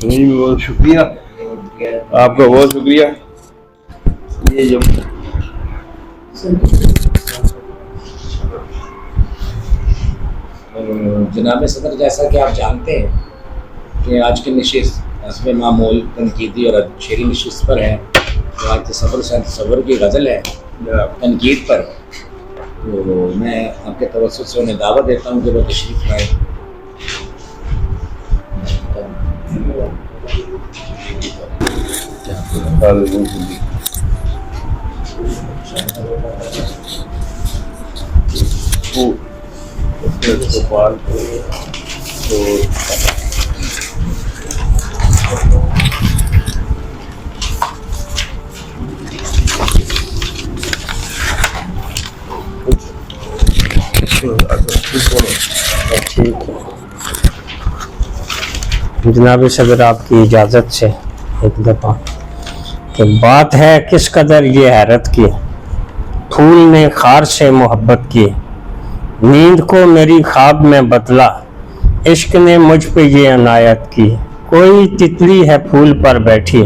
نہیں بہت شکریہ آپ کا، بہت شکریہ. یہ جو جناب صدر، جیسا کہ آپ جانتے ہیں کہ آج کی نشست حسب معمول تنقیدی اور شعری نشست پر ہے. جو آج تصور سے تصور کی غزل ہے تنقید پر، تو میں آپ کے توسط سے انہیں دعوت دیتا ہوں کہ وہ تشریف لائیں. جناب صدر آپ کی اجازت سے ایک دفعہ کہ بات ہے کس قدر یہ حیرت کی، پھول نے خار سے محبت کی، نیند کو میری خواب میں بدلا، عشق نے مجھ پہ یہ عنایت کی. کوئی تتلی ہے پھول پر بیٹھی،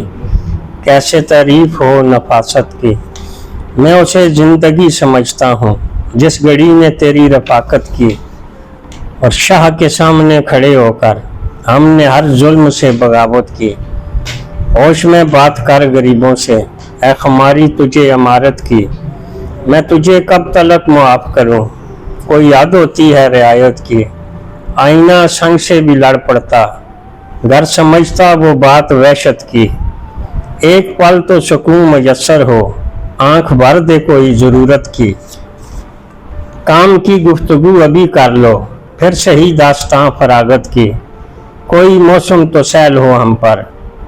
کیسے تعریف ہو نفاست کی. میں اسے زندگی سمجھتا ہوں جس گھڑی نے تیری رفاقت کی، اور شاہ کے سامنے کھڑے ہو کر ہم نے ہر ظلم سے بغاوت کی. ہوش میں بات کر غریبوں سے، اے خماری تجھے عمارت کی. میں تجھے کب تلک معاف کروں، کوئی یاد ہوتی ہے رعایت کی. آئینہ سنگ سے بھی لڑ پڑتا، گر سمجھتا وہ بات وحشت کی. ایک پل تو سکون میسر ہو، آنکھ بھر دے کوئی ضرورت کی. کام کی گفتگو ابھی کر لو، پھر صحیح داستاں فراغت کی. کوئی موسم تو سیل ہو ہم پر،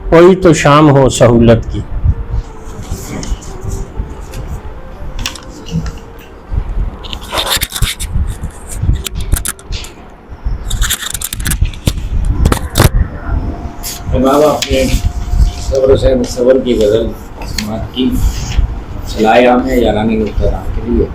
کوئی تو شام ہو سہولت کی. امام اپنے صبر سے صبر کی غزل سماعت کی. صلاح عام ہے یارانی نقطہ کے لیے.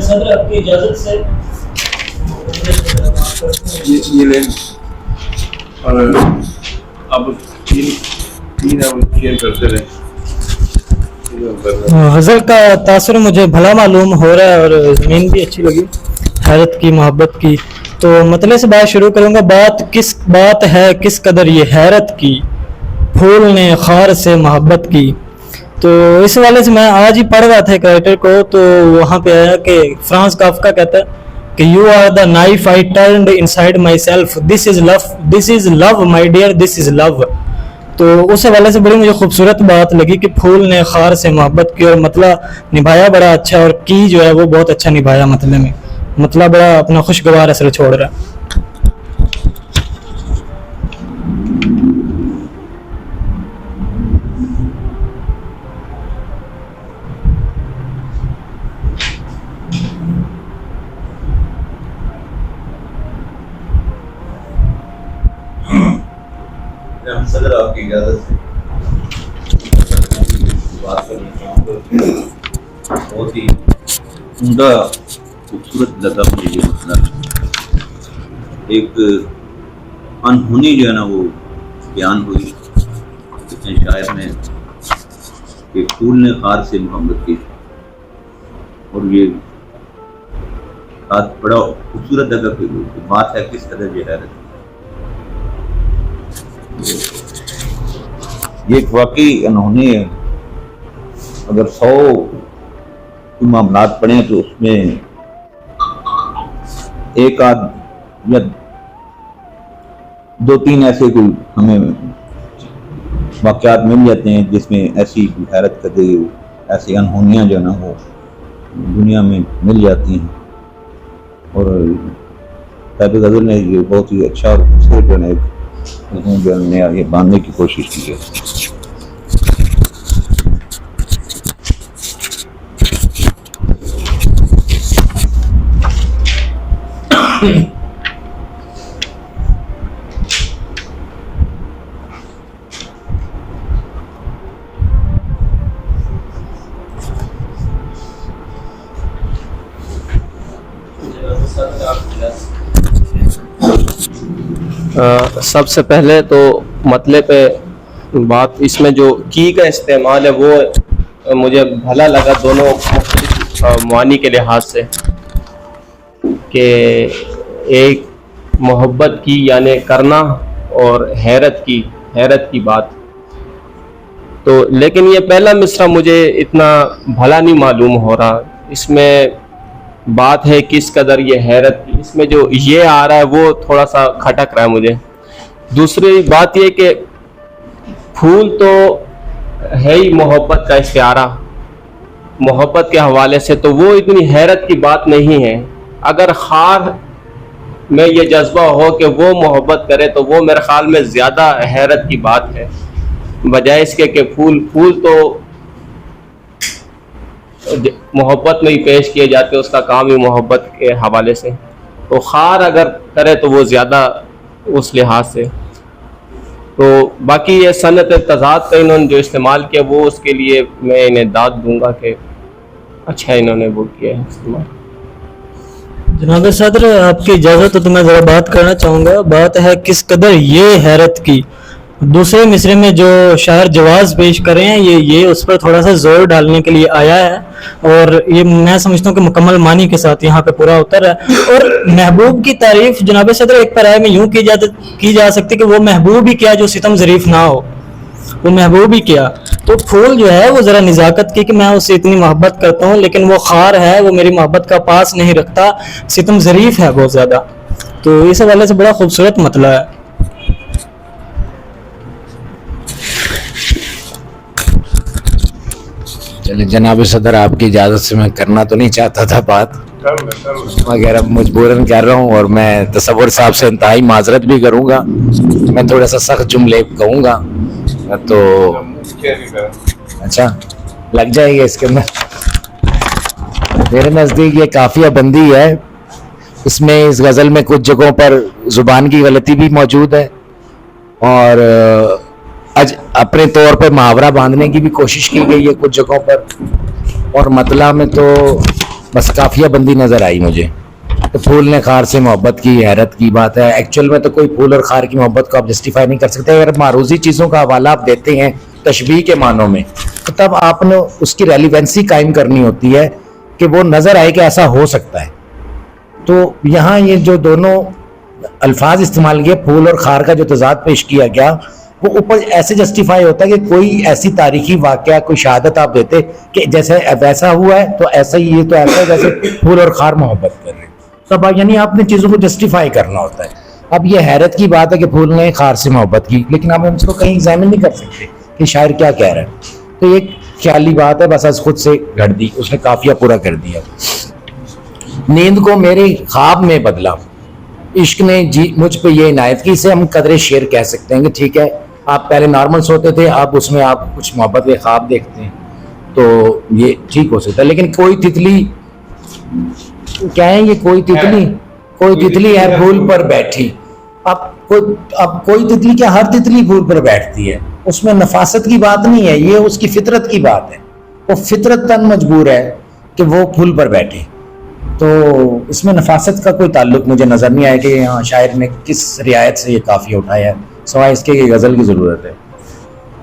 صدر آپ کی اجازت سے یہ لیں اور اب تین شیئر کرتے رہیں. غزل کا تاثر مجھے بھلا معلوم ہو رہا ہے اور زمین بھی اچھی لگی، حیرت کی محبت کی. تو مطلع سے بات شروع کروں گا. بات ہے کس قدر یہ حیرت کی، پھول نے خار سے محبت کی. تو اس والے سے میں آج ہی پڑھ رہا تھا ایک رائٹر کو، تو وہاں پہ آیا کہ فرانس کافکا کہتا ہے کہ you are the knife I turned inside myself, this is love my dear, this is love. تو اس حوالے سے بڑی مجھے خوبصورت بات لگی کہ پھول نے خار سے محبت کی، اور مطلب نبھایا بڑا اچھا، اور کی جو ہے وہ بہت اچھا نبھایا. مطلب بڑا اپنا خوشگوار اثر چھوڑ رہا ہے. صدر آپ کی اجازت سے بات کرنا بہت ہی عمدہ خوبصورت لگا مجھے یہ مسئلہ. ایک انہونی جو ہے نا وہ بیان ہوئی کہ شاعر نے کہ پھول نے خار سے محبت کی، اور یہ بات بڑا خوبصورت جگہ پہ بات ہے کس قدر یہ حیرت۔ یہ ایک واقعی انہوں ہے، اگر 100 معاملات پڑھیں تو اس میں ایک آدھ یا 2-3 ایسے کوئی ہمیں واقعات مل جاتے ہیں جس میں ایسی حیرت کر دے، ایسی انہونیاں جو ہے نا وہ دنیا میں مل جاتی ہیں۔ اور صاحب غزل نے یہ بہت ہی اچھا اور خوبصورت جو ہے ایک جو نے یہ باندھنے کی کوشش کی ہے۔ سب سے پہلے تو مطلب پہ بات، اس میں جو کی کا استعمال ہے وہ مجھے بھلا لگا دونوں معانی کے لحاظ سے، کہ ایک محبت کی یعنی کرنا اور حیرت کی بات۔ تو لیکن یہ پہلا مصرع مجھے اتنا بھلا نہیں معلوم ہو رہا، اس میں بات ہے کس قدر یہ حیرت کی، اس میں جو یہ آ رہا ہے وہ تھوڑا سا کھٹک رہا ہے مجھے۔ دوسری بات یہ کہ پھول تو ہے ہی محبت کا استعارہ، محبت کے حوالے سے، تو وہ اتنی حیرت کی بات نہیں ہے۔ اگر خار میں یہ جذبہ ہو کہ وہ محبت کرے تو وہ میرے خیال میں زیادہ حیرت کی بات ہے، بجائے اس کے کہ پھول تو محبت میں ہی پیش کیے جاتے، اس کا کام ہی محبت کے حوالے سے، تو خار اگر کرے تو وہ زیادہ اس لحاظ سے۔ تو باقی یہ صنعت تضاد کا انہوں نے جو استعمال کیا وہ اس کے لیے میں انہیں داد دوں گا کہ اچھا انہوں نے وہ کیا ہے استعمال۔ جناب صدر آپ کی اجازت ہو تو میں ذرا بات کرنا چاہوں گا، بات ہے کس قدر یہ حیرت کی۔ دوسرے مصرے میں جو شاعر جواز پیش کر رہے ہیں یہ اس پر تھوڑا سا زور ڈالنے کے لیے آیا ہے، اور یہ میں سمجھتا ہوں کہ مکمل معنی کے ساتھ یہاں پہ پورا اتر ہے۔ اور محبوب کی تعریف جناب صدر ایک پیرائے میں یوں کی جا سکتی کہ وہ محبوب ہی کیا جو ستم ظریف نہ ہو، وہ محبوب ہی کیا۔ تو پھول جو ہے وہ ذرا نزاکت کی کہ میں اس سے اتنی محبت کرتا ہوں، لیکن وہ خار ہے وہ میری محبت کا پاس نہیں رکھتا، ستم ظریف ہے بہت زیادہ۔ تو اس حوالے سے بڑا خوبصورت مطلع ہے۔ چلے جناب صدر آپ کی اجازت سے میں کرنا تو نہیں چاہتا تھا بات، مگر اب مجبوراً کر رہا ہوں، اور میں تصور صاحب سے انتہائی معذرت بھی کروں گا، میں تھوڑا سا سخت جملے کہوں گا تو اچھا لگ جائے گا اس کے اندر۔ میرے نزدیک یہ قافیہ بندی ہے، اس میں اس غزل میں کچھ جگہوں پر زبان کی غلطی بھی موجود ہے، اور اپنے طور پہ محاورہ باندھنے کی بھی کوشش کی گئی ہے کچھ جگہوں پر، اور مطلع میں تو بس قافیہ بندی نظر آئی مجھے۔ تو پھول نے خار سے محبت کی، حیرت کی بات ہے، ایکچوئل میں تو کوئی پھول اور خار کی محبت کو آپ جسٹیفائی نہیں کر سکتے۔ اگر معروضی چیزوں کا حوالہ آپ دیتے ہیں تشبیہ کے معنوں میں، تو تب آپ نے اس کی ریلیونسی قائم کرنی ہوتی ہے کہ وہ نظر آئے کہ ایسا ہو سکتا ہے۔ تو یہاں یہ جو دونوں الفاظ استعمال کیے، پھول اور خار کا جو تضاد پیش کیا گیا، وہ اوپر ایسے جسٹیفائی ہوتا ہے کہ کوئی ایسی تاریخی واقعہ، کوئی شہادت آپ دیتے کہ جیسے ویسا ہوا ہے تو ایسا ہی، یہ تو ایسا ہے جیسے پھول اور خار محبت کر رہے ہیں۔ تب یعنی آپ نے چیزوں کو جسٹیفائی کرنا ہوتا ہے۔ اب یہ حیرت کی بات ہے کہ پھول نے خار سے محبت کی، لیکن آپ اس کو کہیں ایگزامن نہیں کر سکتے کہ شاعر کیا کہہ رہا ہے۔ تو یہ خیالی بات ہے، بس از خود سے گھڑ دی، اس نے قافیہ پورا کر دیا۔ نیند کو میرے خواب میں بدلا، عشق نے جی مجھ پہ یہ عنایت کی، اسے ہم قدر شعر کہہ سکتے ہیں کہ ٹھیک ہے آپ پہلے نارمل سوتے تھے، اب اس میں آپ کچھ محبت کے خواب دیکھتے ہیں، تو یہ ٹھیک ہو سکتا ہے۔ لیکن کوئی تتلی کیا ہے، یہ کوئی تتلی ہے پھول پر بیٹھی۔ اب کوئی تتلی کیا، ہر تتلی پھول پر بیٹھتی ہے، اس میں نفاست کی بات نہیں ہے، یہ اس کی فطرت کی بات ہے، وہ فطرتاً مجبور ہے کہ وہ پھول پر بیٹھے۔ تو اس میں نفاست کا کوئی تعلق مجھے نظر نہیں آیا کہ یہاں شاعر نے کس رعایت سے یہ قافیہ اٹھایا ہے، سوائے اس کے یہ غزل کی ضرورت ہے۔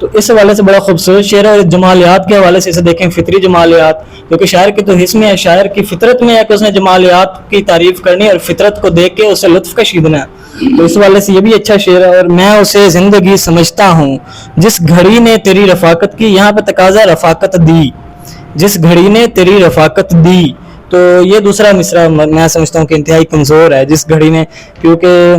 تو اس حوالے سے بڑا خوبصورت شعر ہے. اور جمالیات کے حوالے سے اسے دیکھیں فطری جمالیات, کیونکہ شاعر کے تو حص میں ہے, شاعر کی فطرت میں ہے کہ اس نے جمالیات کی تعریف کرنی اور فطرت کو دیکھ کے اسے لطف کشیدنا ہے. تو اس حوالے سے یہ بھی اچھا شعر ہے. اور میں اسے زندگی سمجھتا ہوں جس گھڑی نے تیری رفاقت کی, یہاں پہ تقاضا رفاقت دی, جس گھڑی نے تیری رفاقت دی. تو یہ دوسرا مصرع میں سمجھتا ہوں کہ انتہائی کمزور ہے, جس گھڑی نے, کیونکہ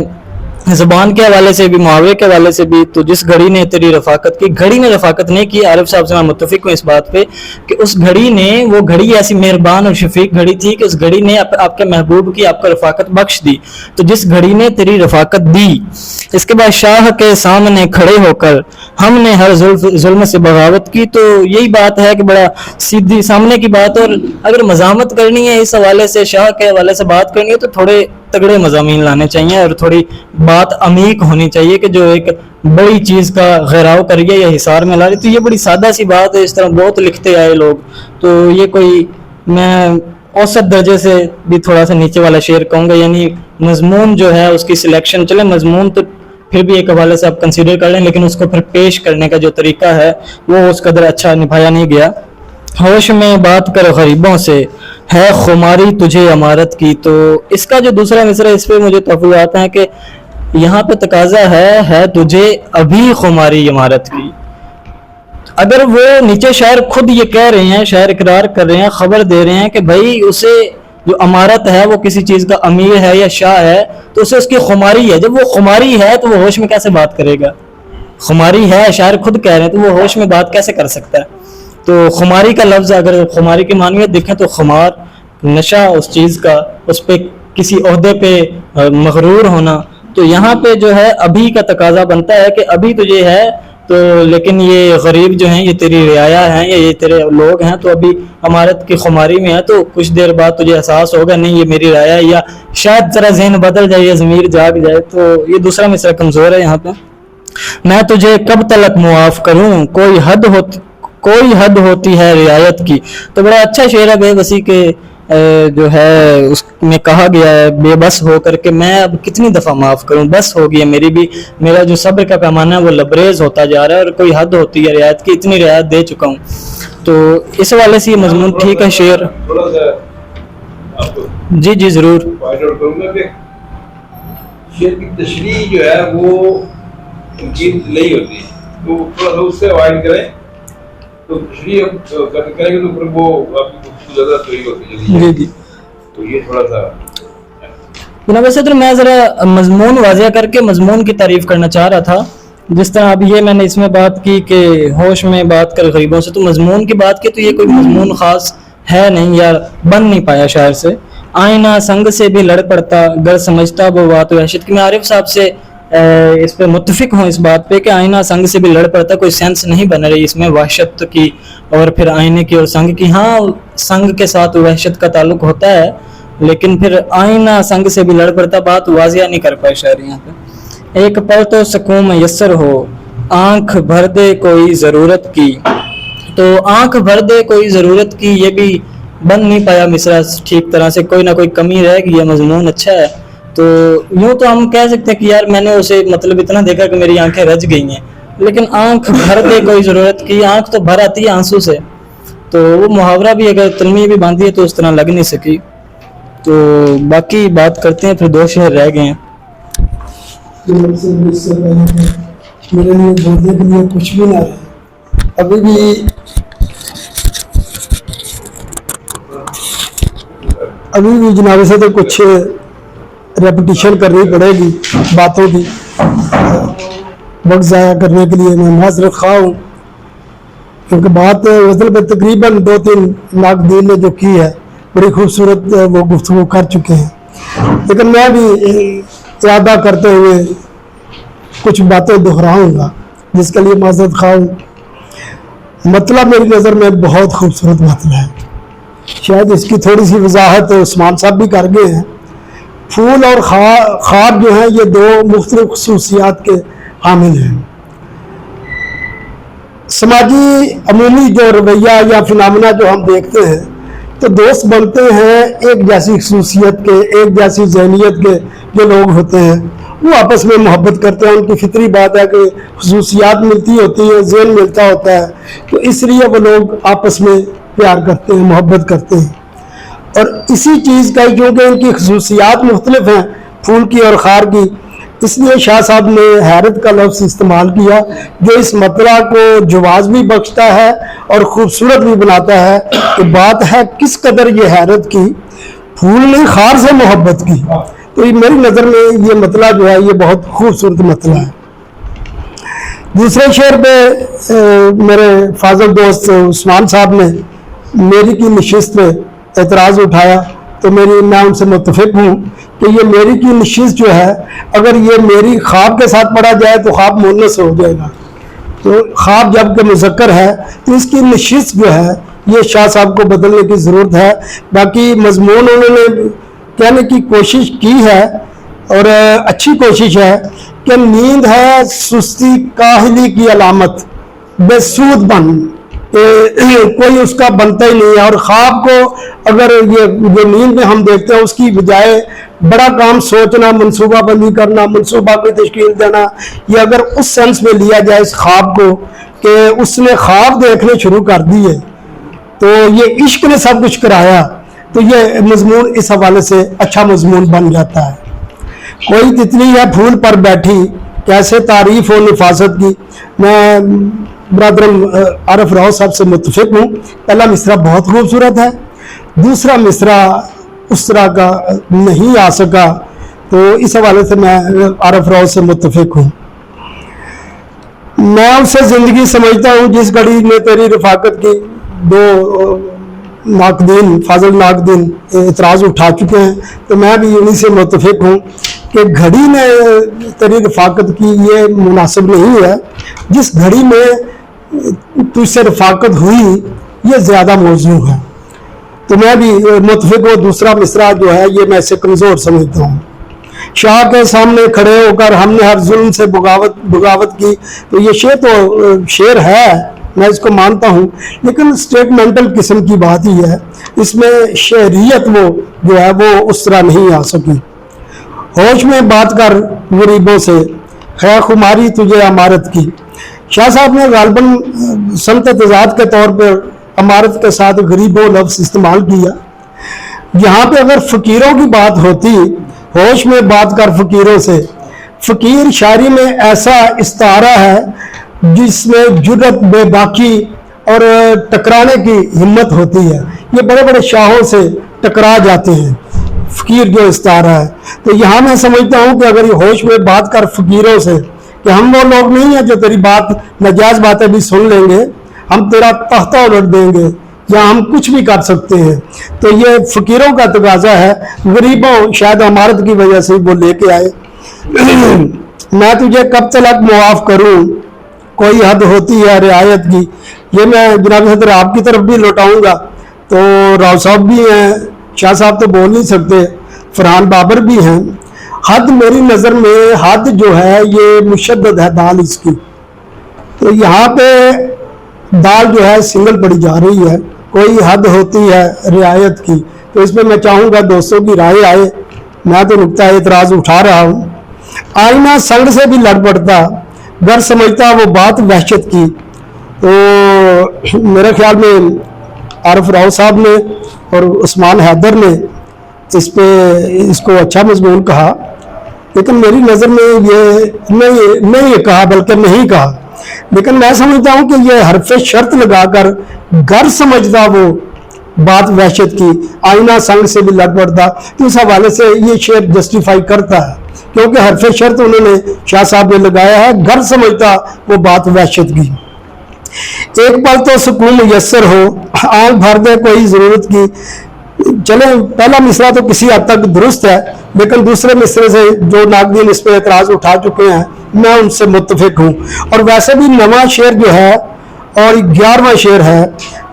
زبان کے حوالے سے بھی محاورے کے حوالے سے بھی, تو جس گھڑی نے تیری رفاقت کی, گھڑی نے رفاقت نہیں کی. عارف صاحب سے میں متفق ہوں اس بات پہ کہ اس گھڑی نے, وہ گھڑی ایسی مہربان اور شفیق گھڑی تھی کہ اس گھڑی نے آپ کے محبوب کی آپ کو رفاقت بخش دی. تو جس گھڑی نے تیری رفاقت دی. اس کے بعد شاہ کے سامنے کھڑے ہو کر ہم نے ہر ظلم سے بغاوت کی. تو یہی بات ہے کہ بڑا سیدھی سامنے کی بات, اور اگر مزاحمت کرنی ہے اس حوالے سے, شاہ کے حوالے سے بات کرنی ہے, تو تھوڑے تگڑے مضامین لانے چاہیے اور تھوڑی بات عمیق ہونی چاہیے کہ جو ایک بڑی چیز کا غہراؤ کریے یا حصار میں لا رہی. تو یہ بڑی سادہ سی بات ہے, اس طرح بہت لکھتے آئے لوگ. تو یہ کوئی, میں اوسط درجے سے بھی تھوڑا سا نیچے والا شعر کہوں گا. یعنی مضمون جو ہے اس کی سلیکشن, چلے مضمون تو پھر بھی ایک حوالے سے آپ کنسیڈر کر لیں, لیکن اس کو پھر پیش کرنے کا جو طریقہ ہے وہ اس قدر اچھا نبھایا نہیں گیا. ہوش میں بات کر غریبوں سے ہے خماری تجھے عمارت کی. تو اس کا جو دوسرا مصرع, اس پہ مجھے توفیقات ہیں کہ یہاں پہ تقاضا ہے تجھے ابھی خماری عمارت کی. اگر وہ نیچے شاعر خود یہ کہہ رہے ہیں, شاعر اقرار کر رہے ہیں, خبر دے رہے ہیں کہ بھائی اسے جو عمارت ہے وہ کسی چیز کا امیر ہے یا شاہ ہے, تو اسے اس کی خماری ہے. جب وہ خماری ہے تو وہ ہوش میں کیسے بات کرے گا؟ خماری ہے, شاعر خود کہہ رہے ہیں, تو وہ ہوش میں بات کیسے کر سکتا ہے؟ تو خماری کا لفظ, اگر خماری کی معنویت دیکھیں تو خمار, نشہ اس چیز کا, اس پہ کسی عہدے پہ مغرور ہونا. تو یہاں پہ جو ہے ابھی کا تقاضا بنتا ہے کہ ابھی تجھے ہے, تو لیکن یہ غریب جو ہیں یہ تیری رعایا ہیں یا یہ تیرے لوگ ہیں, تو ابھی عمارت کی خماری میں ہے, تو کچھ دیر بعد تجھے احساس ہوگا نہیں یہ میری رعایا ہے, یا شاید ذرا ذہن بدل جائے یا ضمیر جاگ جائے. تو یہ دوسرا مصرع کمزور ہے یہاں پہ. میں تجھے کب تلک معاف کروں, کوئی حد ہوتی ہے رعایت کی. تو بڑا اچھا شعر ہے بے بسی کے جو ہے اس میں کہا گیا ہے بے بس ہو کر کے میں اب کتنی دفعہ معاف کروں, بس ہو گئی ہے میری بھی, میرا جو صبر کا پیمانہ ہے وہ لبریز ہوتا جا رہا ہے, اور کوئی حد ہوتی ہے رعایت کی, اتنی رعایت دے چکا ہوں. تو اس حوالے سے یہ مضمون ٹھیک ہے شعر. جی جی ضرور. شعر کی تشریح جو ہے وہ تنقید نہیں ہوتی, تو تھوڑا سا اس سے اوائڈ کریں, تو تشریح کریں گے تو پھر وہ آپ کی زیادہ صحیح ہوتی ہے. جی تو یہ تھوڑا سا جناب صدر, میں ذرا مضمون واضح کر کے مضمون کی تعریف کرنا چاہ رہا تھا. جس طرح اب یہ میں نے اس میں بات کی کہ ہوش میں بات کر غریبوں سے, تو مضمون کی بات کی تو یہ کوئی مضمون خاص ہے نہیں یا بن نہیں پایا شاعر سے. آئینہ سنگ سے بھی لڑ پڑتا گر سمجھتا وہ بات وحشت کی. میں عارف صاحب سے اس پہ متفق ہوں اس بات پہ کہ آئینہ سنگ سے بھی لڑ پڑتا, کوئی سینس نہیں بن رہی اس میں وحشت کی اور پھر آئینے کی اور سنگ کی. ہاں سنگ کے ساتھ وحشت کا تعلق ہوتا ہے, لیکن پھر آئینہ سنگ سے بھی لڑ پڑتا بات واضح نہیں کر پائے شاعر یہاں پہ. ایک پل تو سکون میسر ہو آنکھ بھر دے کوئی ضرورت کی. تو آنکھ بھر دے کوئی ضرورت کی یہ بھی بن نہیں پایا مصرع ٹھیک طرح سے, کوئی نہ کوئی کمی رہ گئی ہے. مضمون اچھا ہے, تو یوں تو ہم کہہ سکتے ہیں کہ یار میں نے اسے مطلب اتنا دیکھا کہ میری آنکھیں رج گئی ہیں, لیکن آنکھ بھر دے کوئی ضرورت کی, آنکھ تو بھر آتی ہے آنسو سے. تو وہ محاورہ بھی اگر تلمیہ بھی باندھی ہے تو اس طرح لگ نہیں سکی. تو باقی بات کرتے ہیں, پھر 2 شعر رہ گئے ہیں. میرے لیے بولنے کے لیے کچھ بھی نہ ہے. ابھی بھی جناب سے تو کچھ ریپٹیشن کرنی پڑے گی باتوں کی, وقت ضائع کرنے کے لیے میں معذرت خواہ ہوں, کیونکہ بات غزل پہ تقریباً 2-3 لاکھ دین نے جو کی ہے بڑی خوبصورت وہ گفتگو کر چکے ہیں. لیکن میں بھی ارادہ کرتے ہوئے کچھ باتیں دہراؤں گا جس کے لیے معذرت خواہ ہوں. مطلب میری نظر میں بہت خوبصورت مطلب ہے, شاید اس کی تھوڑی سی وضاحت عثمان صاحب بھی کر گئے ہیں. پھول اور خواب جو ہیں یہ 2 مختلف خصوصیات کے حامل ہیں. سماجی عمومی جو رویہ یا فنامنا جو ہم دیکھتے ہیں تو دوست بنتے ہیں ایک جیسی خصوصیت کے، ایک جیسی ذہنیت کے جو لوگ ہوتے ہیں، وہ آپس میں محبت کرتے ہیں. ان کی فطری بات ہے کہ خصوصیات ملتی ہوتی ہیں، ذہن ملتا ہوتا ہے، تو اس لیے وہ لوگ آپس میں پیار کرتے ہیں، محبت کرتے ہیں. اور اسی چیز کا کیونکہ ان کی خصوصیات مختلف ہیں پھول کی اور خار کی، اس لیے شاہ صاحب نے حیرت کا لفظ استعمال کیا جو اس مطلع کو جواز بھی بخشتا ہے اور خوبصورت بھی بناتا ہے کہ بات ہے کس قدر یہ حیرت کی، پھول نے خار سے محبت کی. تو میری نظر میں یہ مطلع جو ہے یہ بہت خوبصورت مطلع ہے. دوسرے شعر پہ میرے فاضل دوست عثمان صاحب نے میری کی نشست پہ اعتراض اٹھایا، تو میں ان سے متفق ہوں کہ یہ میری کی نشست جو ہے اگر یہ میری خواب کے ساتھ پڑھا جائے تو خواب مونس ہو جائے گا. تو خواب جب کہ مذکر ہے تو اس کی نشست جو ہے یہ شاہ صاحب کو بدلنے کی ضرورت ہے. باقی مضمون انہوں نے کہنے کی کوشش کی ہے اور اچھی کوشش ہے کہ نیند ہے سستی کاہلی کی علامت، بے سود بن، کوئی اس کا بنتا ہی نہیں ہے. اور خواب کو اگر یہ جو نیند میں ہم دیکھتے ہیں اس کی بجائے بڑا کام سوچنا، منصوبہ بندی کرنا، منصوبہ کی تشکیل دینا، یہ اگر اس سینس میں لیا جائے اس خواب کو کہ اس نے خواب دیکھنے شروع کر دیے تو یہ عشق نے سب کچھ کرایا، تو یہ مضمون اس حوالے سے اچھا مضمون بن جاتا ہے. کوئی تتلی ہے پھول پر بیٹھی کیسے تعریف ہو نفاست کی. میں برادرم عارف راؤ صاحب سے متفق ہوں. پہلا مصرع بہت خوبصورت ہے، دوسرا مصرع اس طرح کا نہیں آ سکا، تو اس حوالے سے میں عارف راؤ سے متفق ہوں. میں اسے زندگی سمجھتا ہوں جس گھڑی میں تیری رفاقت کی. دو ناقدین فاضل ناقدین اعتراض اٹھا چکے ہیں، تو میں بھی انہی سے متفق ہوں کہ گھڑی میں تیری رفاقت کی یہ مناسب نہیں ہے. جس گھڑی میں تجھ سے رفاقت ہوئی یہ زیادہ موزوں ہے. تو میں بھی متفق ہوں. دوسرا مصرع جو ہے یہ میں اسے کمزور سمجھتا ہوں. شاہ کے سامنے کھڑے ہو کر ہم نے ہر ظلم سے بغاوت کی. تو یہ شعر تو شعر ہے، میں اس کو مانتا ہوں، لیکن اسٹیٹمنٹل قسم کی بات ہی ہے. اس میں شعریت وہ جو ہے وہ اس طرح نہیں آ سکی. ہوش میں بات کر غریبوں سے خیر خماری تجھے عمارت کی. شاہ صاحب نے غالباً سمت تضاد کے طور پر عمارت کے ساتھ غریبوں لفظ استعمال کیا. یہاں پہ اگر فقیروں کی بات ہوتی، ہوش میں بات کر فقیروں سے، فقیر شاعری میں ایسا استعارہ ہے جس میں جرت بے باکی اور ٹکرانے کی ہمت ہوتی ہے. یہ بڑے بڑے شاہوں سے ٹکرا جاتے ہیں فقیر جو استعارہ ہے. تو یہاں میں سمجھتا ہوں کہ اگر یہ ہوش میں بات کر فقیروں سے کہ ہم وہ لوگ نہیں ہیں جو تیری بات ناجائز باتیں بھی سن لیں گے، ہم تیرا تختہ الٹ دیں گے یا ہم کچھ بھی کر سکتے ہیں. تو یہ فقیروں کا تقاضا ہے. غریبوں شاید عمارت کی وجہ سے وہ لے کے آئے. میں تجھے کب تلک معاف کروں کوئی حد ہوتی ہے رعایت کی. یہ میں جناب صدر آپ کی طرف بھی لوٹاؤں گا. تو راؤ صاحب بھی ہیں، شاہ صاحب تو بول نہیں سکتے، فرحان بابر بھی ہیں. حد میری نظر میں حد جو ہے یہ مشدد ہے دال اس کی. تو یہاں پہ دال جو ہے سنگل پڑی جا رہی ہے، کوئی حد ہوتی ہے رعایت کی. تو اس میں میں چاہوں گا دوستوں کی رائے آئے. میں تو نقطہ اعتراض اٹھا رہا ہوں. آئینہ سنگ سے بھی لڑ پڑتا گر سمجھتا وہ بات وحشت کی. تو میرے خیال میں عارف راؤ صاحب نے اور عثمان حیدر نے اس پہ اس کو اچھا مضمون کہا، لیکن میری نظر میں یہ نہیں کہا بلکہ نہیں کہا. لیکن میں سمجھتا ہوں کہ یہ حرف شرط لگا کر گر سمجھتا وہ بات وحشت کی، آئینہ سنگ سے بھی لڑ پڑتا. تو اس حوالے سے یہ شعر جسٹیفائی کرتا ہے کیونکہ حرف شرط انہوں نے شاہ صاحب نے لگایا ہے، گر سمجھتا وہ بات وحشت کی. ایک پل تو سکون میسر ہو آنکھ بھر دے کوئی ضرورت کی. چلیں پہلا مصرع تو کسی حد تک درست ہے، لیکن دوسرے مصرے سے جو ناقدین اس پہ اعتراض اٹھا چکے ہیں میں ان سے متفق ہوں. اور ویسے بھی نواں شعر جو ہے اور 11واں شعر ہے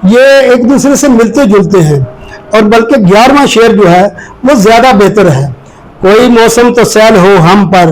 یہ ایک دوسرے سے ملتے جلتے ہیں، اور بلکہ 11واں شعر جو ہے وہ زیادہ بہتر ہے. کوئی موسم تو سیل ہو ہم پر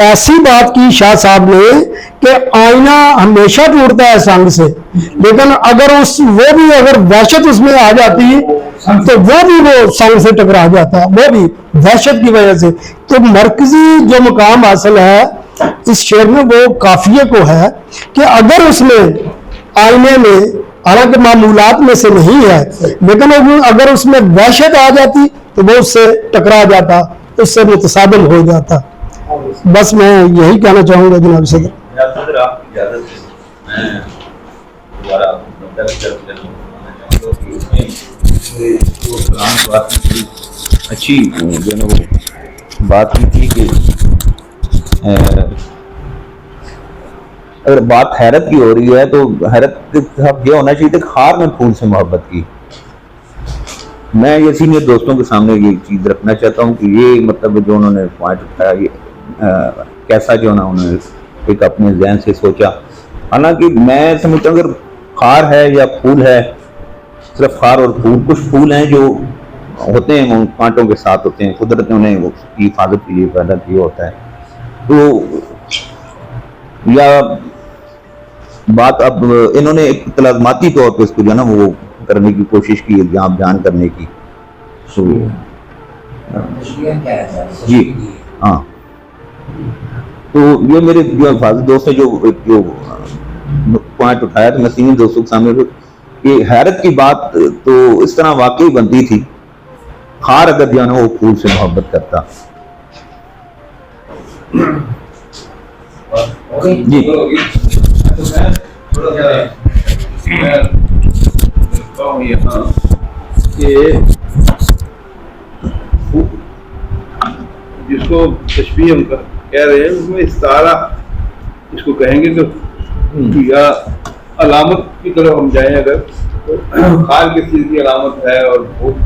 ایسی بات کی شاہ صاحب نے کہ آئینہ ہمیشہ ٹوٹتا ہے سنگ سے، لیکن اگر وہ بھی اگر وحشت اس میں آ جاتی تو وہ بھی وہ سنگ سے ٹکرا جاتا، وہ بھی وحشت کی وجہ سے۔ تو مرکزی جو مقام حاصل ہے اس شعر میں وہ قافیے کو ہے کہ اگر اس میں آئینے میں، حالانکہ معمولات میں سے نہیں ہے، لیکن اگر اس میں وحشت آ جاتی تو وہ اس سے ٹکرا جاتا، اس سے متصادم ہو جاتا۔ بس میں یہی کہنا چاہوں گا جناب صدر۔ صدر آپ کی اجازت سے میں دوبارہ اچھی جو نا وہ بات کی تھی کہ اگر بات حیرت کی ہو رہی ہے تو حیرت یہ ہونا چاہیے کہ خار میں پھول سے محبت کی۔ میں یہ سینئر دوستوں کے سامنے یہ چیز رکھنا چاہتا ہوں کہ یہ مطلب جو انہوں نے پوائنٹ اٹھایا یہ کیسا جو نا انہوں نے ایک اپنے ذہن سے سوچا۔ حالانکہ میں سمجھتا ہوں اگر خار ہے یا پھول ہے، صرف خار اور پھول، کچھ پھول ہیں جو ہوتے ہیں وہ کانٹوں کے ساتھ ہوتے ہیں، قدرت نے انہیں اس کی حفاظت کے لیے پیدا کیا ہوتا ہے۔ تو یا بات اب انہوں نے ایک تلازماتی طور پہ اس کو جو ہے نا وہ کرنے کی کوشش کی، الزام بیان کرنے کی۔ جی ہاں، تو یہ میرے جو حفاظت دوست ہیں جو پوائنٹ اٹھایا تو میں سینئر دوستوں کے سامنے کہ حیرت کی بات تو اس طرح واقعی بنتی تھی، خار اگر جو ہے نا وہ پھول سے محبت کرتا۔ جی جس کو تشبیہ ہم کہہ رہے ہیں اس میں استعارہ اس کو کہیں گے، تو یا علامت کی طرف ہم جائیں اگر تو خال کس چیز کی علامت ہے اور بھوک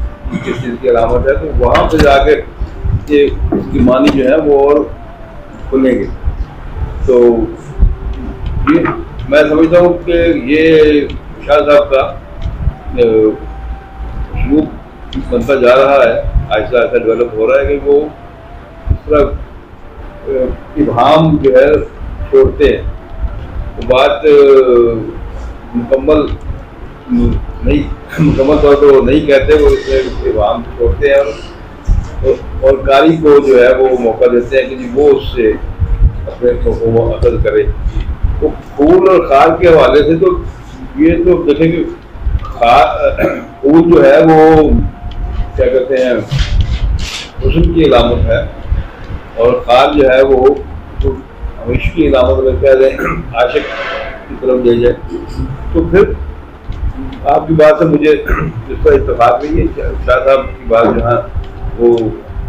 کس چیز کی علامت ہے، تو وہاں پہ جا کے یہ اس کی معنی جو ہے وہ اور کھلیں گے۔ تو یہ میں سمجھتا ہوں کہ یہ شاہ صاحب کا اسلوب بنتا جا رہا ہے، آہستہ آہستہ ڈیولپ ہو رہا ہے کہ وہ اس طرح ابہام جو ہے چھوڑتے ہیں، وہ بات مکمل طور پہ وہ نہیں کہتے، وہ اس میں ابہام چھوڑتے ہیں اور قاری کو جو ہے وہ موقع دیتے ہیں کہ جی وہ اس سے اپنے کو اخذ کرے۔ تو پھول اور خار کے حوالے سے تو یہ تو دیکھیں کہ پھول جو ہے وہ کیا کہتے ہیں حسن کی علامت ہے، اور خار جو ہے وہ عشق کی علامت میں کہہ دیں، عاشق کی طرف لے جائے۔ تو پھر آپ کی بات سے مجھے جس کا اتفاق نہیں ہے، شاہ صاحب کی بات جو ہے وہ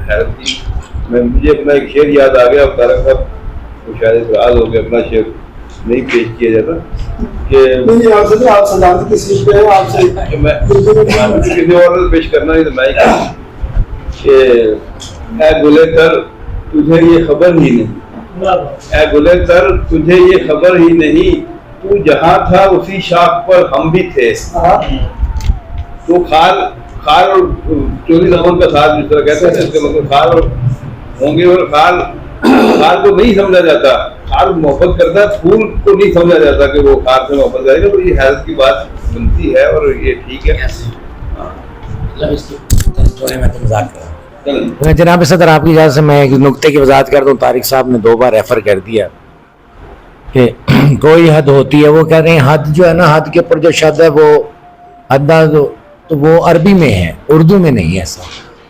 حیرت کی۔ مجھے اپنا ایک شعر یاد آ گیا، طارق صاحب کو شاید اعتراض ہو گیا اپنا شعر نہیں پیش کیا جاتا کہ کسی اور پیش کرنا نہیں، تو میں کہ اے گلے تر تجھے یہ خبر ہی نہیں، اے گلے تر تجھے یہ خبر ہی نہیں، تو جہاں تھا اسی شاخ پر ہم بھی تھے۔ تو خار اور چوری زمان کا ساتھ جس طرح کہتے ہیں، اس کا مطلب خار اور ہوں گے، اور خار کو نہیں سمجھا جاتا، خار محبت کرتا ہے، پھول کو نہیں سمجھا جاتا کہ وہ خار سے محبت کرے گا۔ تو یہ حیرت کی بات بنتی ہے اور یہ ٹھیک ہے۔ جناب صدر آپ کی اجازت سے میں ایک نقطے کی وضاحت کر دوں۔ طارق صاحب نے 2 بار ریفر کر دیا کہ کوئی حد ہوتی ہے، وہ کہہ رہے ہیں حد جو ہے نا، حد کے اوپر جو شد ہے وہ حد تو وہ عربی میں ہے، اردو میں نہیں ہے۔ ایسا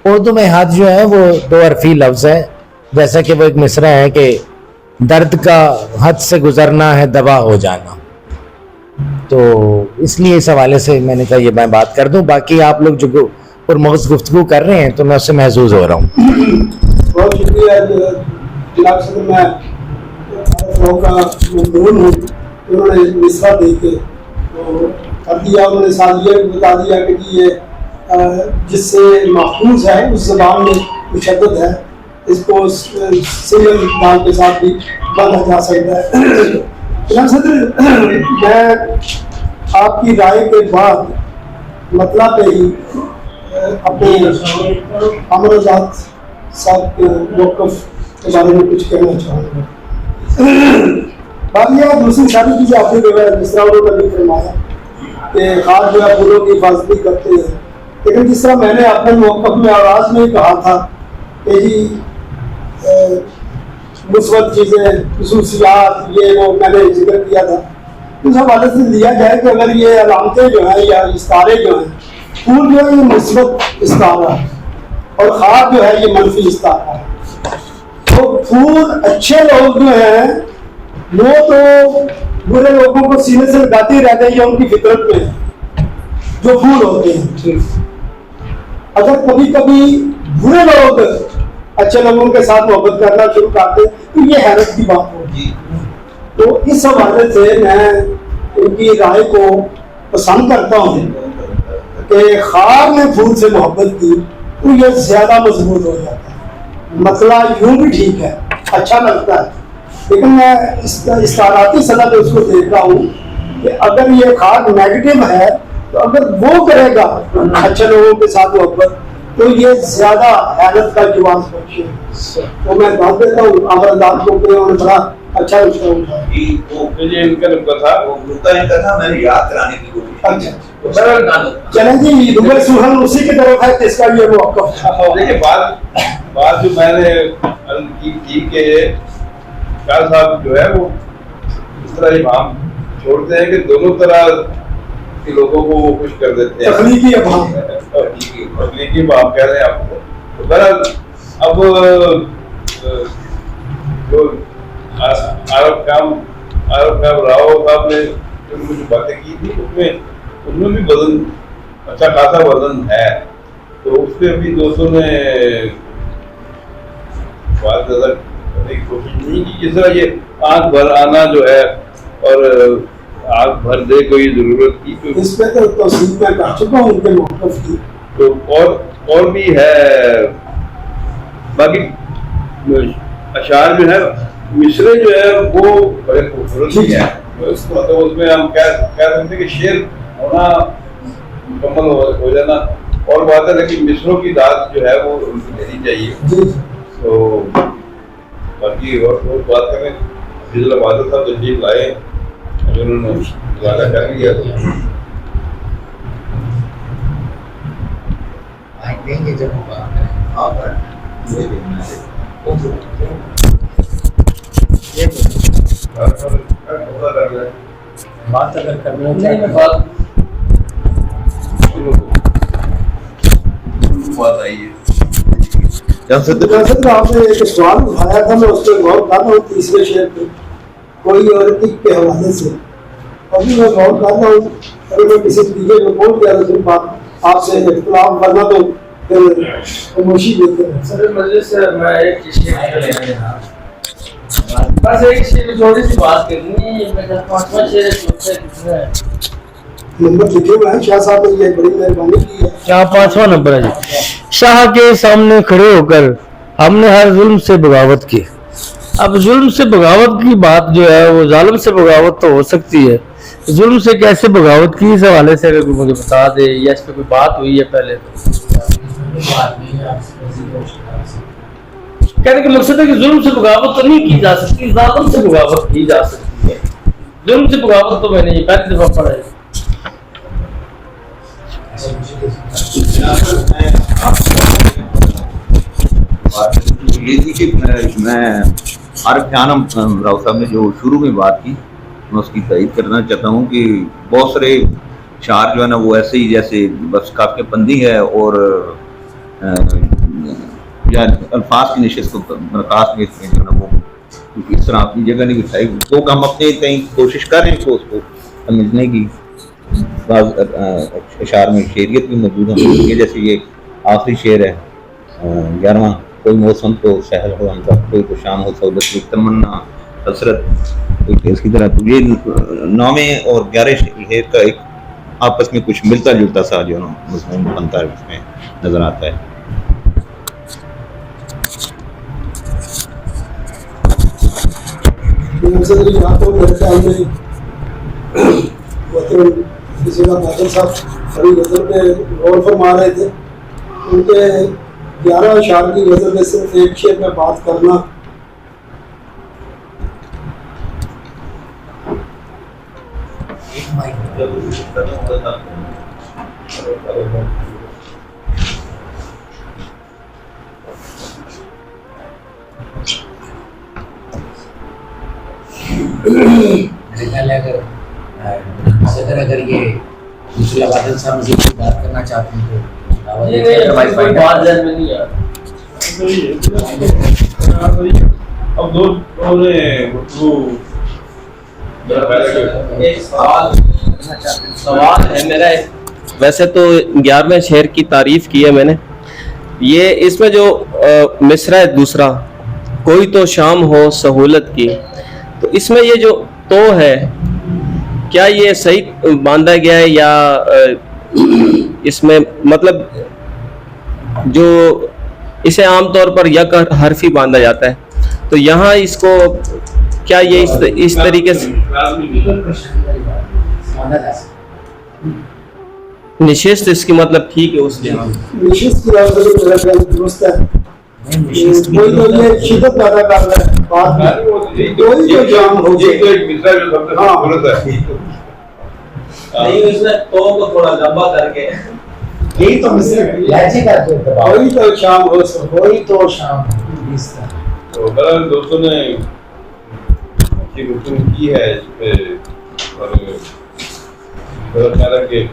اردو میں حد جو ہے وہ 2 حرفی لفظ ہے، جیسا کہ وہ ایک مصرع ہے کہ درد کا حد سے گزرنا ہے دوا ہو جانا۔ تو اس لیے اس حوالے سے میں نے کہا یہ میں بات کر دوں، باقی آپ لوگ جو پرمغز گفتگو کر رہے ہیں تو میں اس سے محظوظ ہو رہا ہوں۔ بہت شکریہ جناب صدر، میں کا ممنون ہوں، انہوں نے مصرع دے کے کر دیا، انہوں نے ساتھ یہ بتا دیا کہ یہ جس سے محفوظ ہے اس زبان میں مشدد ہے، اس کو سیل دان کے ساتھ بھی باندھا جا سکتا ہے۔ جناب صدر، میں آپ کی رائے کے بعد مطلب پہ ہی اپنے امرزاد صاحب کے موقف کے بارے میں کچھ کہنا چاہوں گا. بات یہ ہے دوسری ساری چیزیں آپ نے جو ہے جس طرح انہوں نے بھی فرمایا کہ خاص جو ہے پھولوں کی حفاظت کرتے ہیں، لیکن جس طرح میں نے اپنے موقف میں آغاز میں کہا تھا کہ جی مثبت چیزیں خصوصیات یہ وہ میں نے ذکر کیا تھا، اس حوالے سے لیا جائے کہ اگر یہ علامتیں جو ہیں یا استارے جو ہیں، پھول جو ہے یہ مثبت استارہ ہے اور خار جو ہے یہ منفی استارہ ہے. تو پھول اچھے لوگ جو ہیں وہ تو برے لوگوں کو سینے سے لگاتے رہتے ہیں، یہ ان کی فطرت میں ہے جو پھول ہوتے ہیں. اگر کبھی کبھی برے لوگ اچھے لوگوں کے ساتھ محبت کرنا شروع کرتے تو یہ حیرت کی بات ہوگی. تو اس حوالے سے میں ان کی رائے کو پسند کرتا ہوں کہ خار نے پھول سے محبت کی تو یہ زیادہ مضبوط ہو جاتا ہے. مسئلہ یوں بھی ٹھیک ہے، اچھا لگتا ہے، لیکن میں استعاراتی سطح پہ اس کو دیکھ رہا ہوں کہ اگر یہ خار نیگیٹو ہے تو اگر وہ کرے گا اچھے لوگوں کے ساتھ محبت تو یہ زیادہ حیرت کا جواز بخشے. تو میں بات دیتا ہوں آمرداد کو کہ انہوں نے بڑا اچھا نقطہ اٹھایا. ان کا نقطہ تھا وہ نقطہ تھا میں نے یاد کرانے کی کوشش. اچھا چلیں جی دبئی سہن اسی کی طرف ہے جس کا یہ موقف تھا. دیکھیے بات جو میں نے کی تھی کہ شاہ صاحب جو ہے وہ اس طرح امام چھوڑتے ہیں کہ دونوں طرح کے لوگوں کو وہ خوش کر دیتے ہیں. تخلیقی ابہام تخلیقی ابہام کہہ رہے ہیں آپ کو. تو بہرحال اب جو عارف کام راؤ صاحب نے جو باتیں کی تھی اس میں بھی وزن اچھا خاصا وزن ہے. تو اس پہ بھی دوستوں نے بات زیادہ کرنے کی کوشش نہیں کی. جس طرح یہ آنکھ بھر آنا جو ہے اور آنکھ بھر دے کوئی ضرورت کی تو اس پہ تو توصیف میں کر چکا ہوں ان کے موقف کی. تو اور بھی ہے. باقی اشعار جو ہے مصرے جو ہے وہ بڑے خوبصورت بھی ہیں. اس میں ہم کہہ سکتے ہیں کہ شعر ہونا مکمل ہو جانا اور بات ہے، لیکن مصروں کی داد جو ہے وہ ان کو دینی چاہیے. تو باقی اور بات کریں حفیظ اللہ بہادر صاحب تشریف لائے انہوں نے ارادہ کر لیا. بات اگر کرنا بات آئی ہے. آپ نے ایک سوال اٹھایا تھا، میں اس پہ غور کر رہا ہوں تیسرے شعر پہ کوئی اور کے حوالے سے. ابھی میں غور کر رہا ہوں اگر میں کسی طریقے میں بول گیا تو پھر بات آپ سے اختلاف کرنا تو پھر خاموشی دیتے ہیں. سر مجلس سے میں ایک چیز بس ایک چیز تھوڑی سی بات کرنی ہے. میں 5واں شعر سوچتا ہے کتنا ہے نمبر لکھے ہوئے ہیں. شاہ صاحب نے یہ بڑی مہربانی کی ہے. کیا 5واں نمبر ہے جی. شاہ کے سامنے کھڑے ہو کر ہم نے ہر ظلم سے بغاوت کی. اب ظلم سے بغاوت کی بات جو ہے وہ ظالم سے بغاوت تو ہو سکتی ہے، ظلم سے کیسے بغاوت کی اس حوالے سے اگر مجھے بتا دے یا اس پہ کوئی بات ہوئی ہے پہلے. کہنے کا مقصد ہے کہ ظلم سے بغاوت تو نہیں کی جا سکتی، ظالم سے بغاوت کی جا سکتی ہے. ظلم سے بغاوت تو میں نے یہ پہلی دفعہ پڑھا ہے. یہ تھی کہ میں عارف خانم راؤ صاحب نے جو شروع میں بات کی میں اس کی تائید کرنا چاہتا ہوں کہ بہت سارے شعر جو ہے نا وہ ایسے ہی جیسے بس کافی بندی ہے اور یا الفاظ کی نشست کو برخاست میں جو ہے نا وہ اس طرح اپنی جگہ نہیں بٹھائی. تو ہم اپنے کہیں کوشش کر رہے ہیں کہ اس کو سمجھنے کی. بعض اشعار میں شعریت بھی موجود ہے جیسے یہ آخری شعر ہے 11واں. کوئی موسم تو سہل ہو ہم کا، کوئی تو شام ہو سہولت کی تمنا حسرت کوئی اس کی طرح. تو یہ 9ویں اور 11 شعر کا ایک آپس میں کچھ ملتا جلتا سا جو نا مضمون بنتا ہے اس میں نظر آتا ہے. کسی کا بادل صاحب بڑی غزل پہ غور فرما رہے تھے. ان کے 11 اشعار کی غزل میں صرف ایک شعر میں بات کرنا میرے خیال ہے اگر صدر اگر یہ دوسرے عبادت صاحب مزید کوئی بات کرنا چاہتے ہیں تو کوئی بات ذہن میں نہیں آ اب دونوں نے گفتگو ایک سوال ہے میرا. ویسے تو 11ویں شعر کی تعریف کی ہے میں نے. یہ اس میں جو مصرع ہے دوسرا، کوئی تو شام ہو سہولت کی، تو اس میں یہ جو تو ہے کیا یہ صحیح باندھا گیا ہے یا اس میں مطلب جو اسے عام طور پر یک حرفی باندھا جاتا ہے، تو یہاں اس کو کیا یہ اس طریقے سے نشست اس کی مطلب ٹھیک ہے اس جہاں نشست کی بات کریں میرا خیال درست ہے. کوئی تو یہ شدت پیدا کر رہا ہے بات میں کوئی تو جام ہو یہ تو ایک مصرع جو سب سے خوبصورت ہے. نہیں اس میں تو کو تھوڑا لمبا کر کے یہی تو مصرع لہجے کا جو دباؤ کوئی تو شام ہو سو کوئی تو شام ہو اس طرح. تو بہرحال دوستوں نے اچھی گفتگو کی ہے اس پہ، اور میرا خیال ہے کہ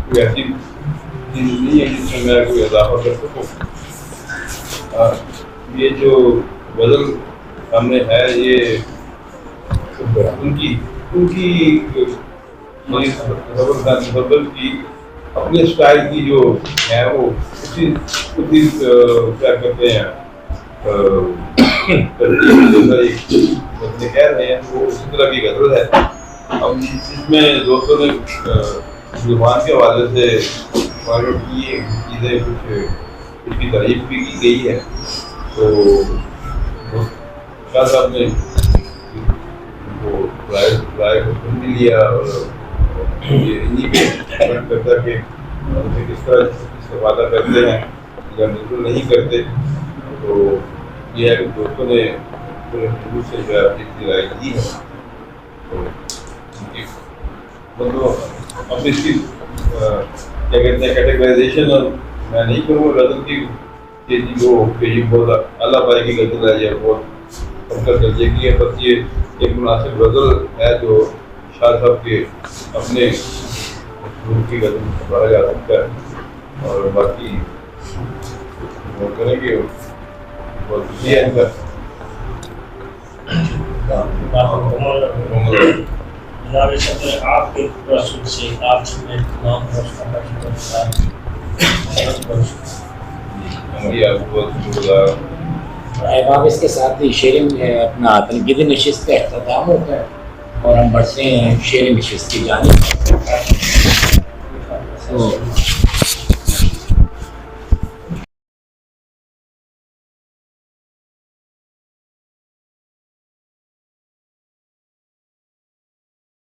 کوئی ایسی چیز نہیں ہے جس میں میں کوئی اضافہ کر سکوں. یہ جو غزل سامنے ہے یہ ان کی غزل کی اپنے اسٹائل کی جو ہے وہ اسی کیا کہتے ہیں غزلیں کہہ رہے ہیں وہ اسی طرح کی غزل ہے. اب اس میں دوستوں نے زبان کے حوالے سے معلوم کی چیزیں کچھ کی تعریف بھی کی گئی ہے. تو شاہ صاحب نے وہ رائے کو سن بھی لیا اور یہ انہیں پہ ڈپینڈ کرتا ہے کہ اسے کس طرح استفادہ کرتے ہیں یا بالکل نہیں کرتے. تو یہ ہے کہ دوستوں نے پورے حضور سے جو ہے اپنی رائے دی ہے. تو مطلب اپنی اس کی کیا کہتے ہیں کیٹیگرائزیشن اور میں نہیں کروں گا غزل کی کہ جی وہ کہ یہ بہت اللہ پاک کی غزل ہے یا بہت فخر درجے کی ہے، بس یہ ایک مناسب غزل ہے جو شاہ صاحب کے اپنے حضور کی غزل پڑھا جا سکتا ہے. اور باقی وہ کریں گے بہت خوشی ہے ان کا. آپ کے رسول سے آپ سے نام احباب اس کے ساتھ ہی شعر اپنا تنقید نشست کا اختتام ہوتا ہے اور ہم بڑھتے ہیں شعر نشست کی جانب.